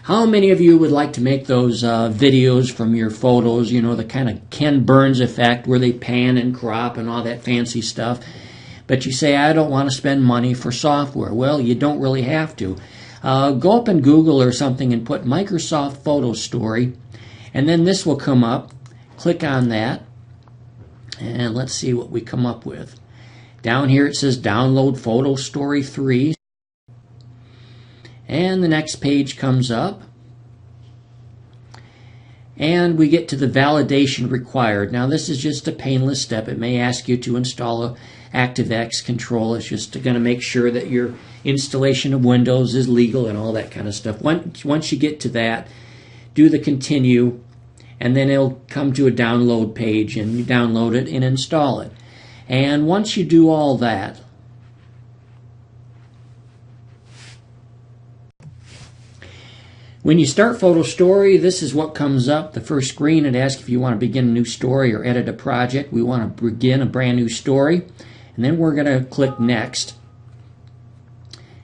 How many of you would like to make those videos from your photos, you know, the kind of Ken Burns effect where they pan and crop and all that fancy stuff? But you say, I don't want to spend money for software. Well, you don't really have to. Go up in Google or something and put Microsoft Photo Story, and then this will come up. Click on that, and let's see what we come up with. Down here it says Download Photo Story 3. And the next page comes up. And we get to the validation required. Now this is just a painless step. It may ask you to install a ActiveX control. It's just going to make sure that your installation of Windows is legal and all that kind of stuff. Once you get to that, do the continue, and then it'll come to a download page, and you download it and install it. And once you do all that, when you start Photo Story, this is what comes up. The first screen, it asks if you want to begin a new story or edit a project. We want to begin a brand new story. And then we're going to click Next.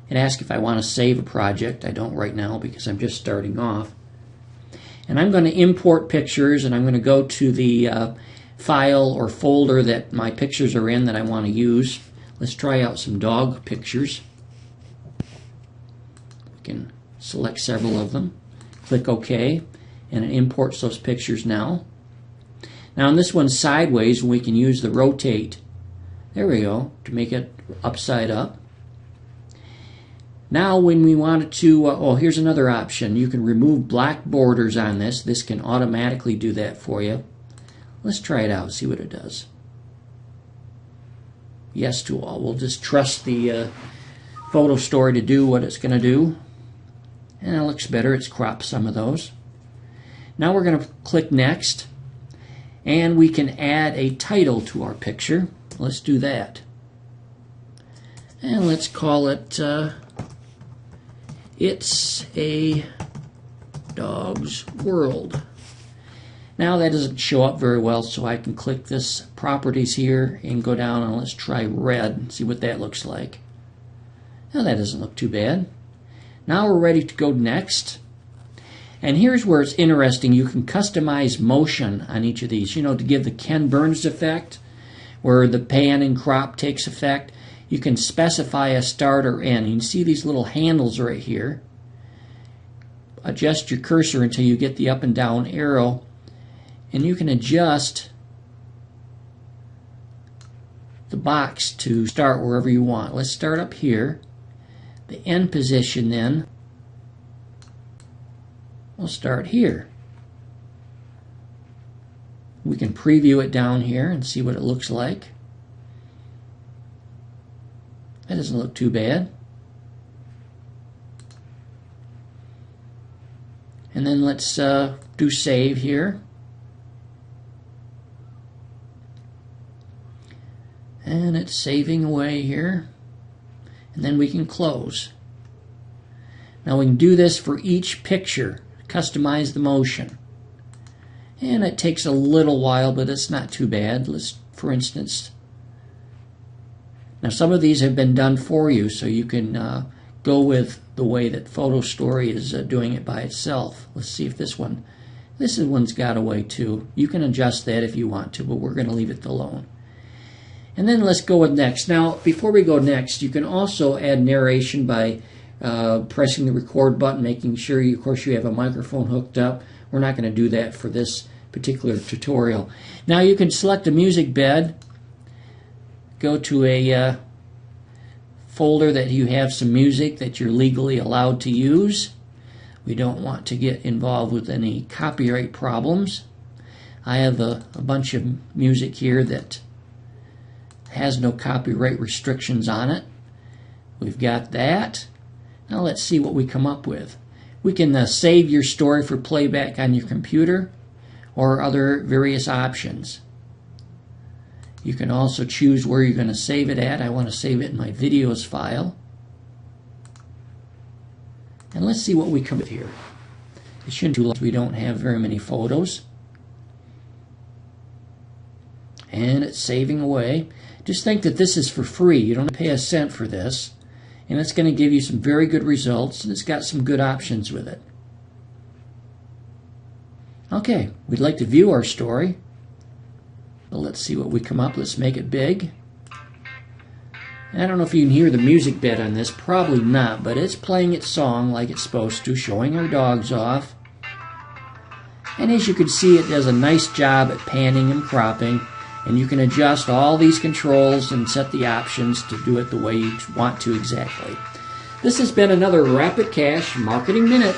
It asks if I want to save a project. I don't right now because I'm just starting off. And I'm going to import pictures, and I'm going to go to the file or folder that my pictures are in that I want to use. Let's try out some dog pictures. We can select several of them. Click OK, and it imports those pictures now. Now on this one sideways, we can use the rotate. There we go, to make it upside up. Now when we wanted to, oh, here's another option. You can remove black borders on this. This can automatically do that for you. Let's try it out, see what it does. Yes to all. We'll just trust the Photo Story to do what it's going to do. And it looks better. It's cropped some of those. Now we're going to click Next. And we can add a title to our picture. Let's do that. And let's call it It's a Dog's World. Now that doesn't show up very well, so I can click this Properties here and go down, and let's try red and see what that looks like. Now that doesn't look too bad. Now we're ready to go next. And here's where it's interesting. You can customize motion on each of these. You know, to give the Ken Burns effect, where the pan and crop takes effect, you can specify a start or end. You can see these little handles right here. Adjust your cursor until you get the up and down arrow, and you can adjust the box to start wherever you want. Let's start up here. The end position then, we'll start here. We can preview it down here and see what it looks like. That doesn't look too bad. And then let's do save here. And it's saving away here. And then we can close. Now we can do this for each picture. Customize the motion. And it takes a little while, but it's not too bad. Let's, for instance, now some of these have been done for you, so you can go with the way that Photo Story is doing it by itself. Let's see if this one's got away too. You can adjust that if you want to, but we're going to leave it alone. And then let's go with next. Now, before we go next, you can also add narration by pressing the record button, making sure, of course, you have a microphone hooked up. We're not going to do that for this particular tutorial. Now you can select a music bed, go to a folder that you have some music that you're legally allowed to use. We don't want to get involved with any copyright problems. I have a bunch of music here that has no copyright restrictions on it. We've got that. Now let's see what we come up with. We can save your story for playback on your computer or other various options. You can also choose where you're going to save it at. I want to save it in my videos file. And let's see what we come with here. It shouldn't be too long. We don't have very many photos. And it's saving away. Just think that this is for free. You don't have to pay a cent for this. And it's going to give you some very good results, and it's got some good options with it. Okay, we'd like to view our story. Well, let's see what we come up. Let's make it big. I don't know if you can hear the music bed on this. Probably not, but it's playing its song like it's supposed to, showing our dogs off. And as you can see, it does a nice job at panning and cropping. And you can adjust all these controls and set the options to do it the way you want to exactly. This has been another Rapid Cash Marketing Minute.